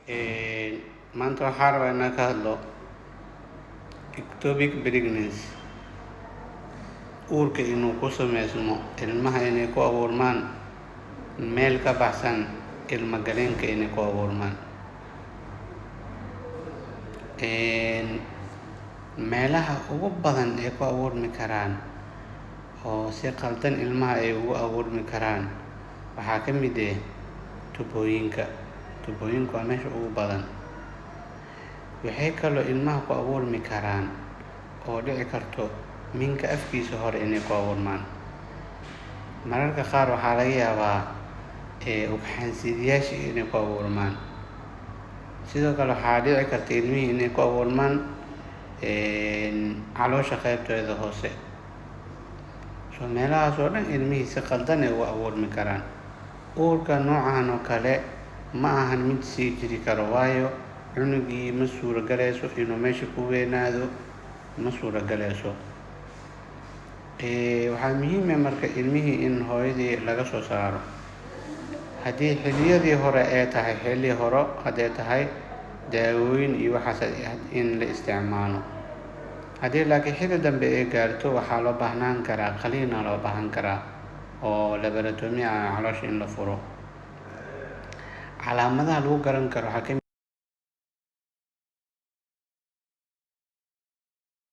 maanta waxaan rabaa inaan ka hadlo ectopic pregnancy. Uurka inuu ku sameysmo ilmaha inay ku abuurmaan meel ka baxsan ilma galeenka inay ku abuurmaan. Meelaha ugu badan ay ku abuurmi karaan oo si qaldan ilmaha ay ugu abuurmi karaan waxaa ka mid ah tubooyinka. Tubooyinku waa meesha ugu badan. Waxay kaloo ilmaha ku abuurmi karaan oo dhici karto minka afkiisa hore inay ku abuurmaan. Mararka qaar waxaa laga yaabaa ugxan-sidayaasha inay ku abuurmaan. Sidoo kale waxaa dhici karta ilmihii inay ku abuurmaan caloosha qaybteeda hoose. Meelahaas oo dhan ilmihii si qaldan ay ugu abuurmi karaan. Uurka noocan oo kale ma ahan mid sii jiri karo, waayo cunugii ma suuragelayso inuu meesha ku weynaado, ma suuragelayso. Waxaa muhiim ah marka ilmihii in hooyadii laga soo saaro. Haddii xilliyadii hore ay tahay xilli hore, hadday tahay daawooyin iyo waxaas in la isticmaalo. Haddii laakiin xilli dambe ay gaarto, waxaa loo baahnaan karaa qaliin loo baahan karaa oo laboratomy caloosha in la furo. Calaamadaha lagu garan karo waxaa ka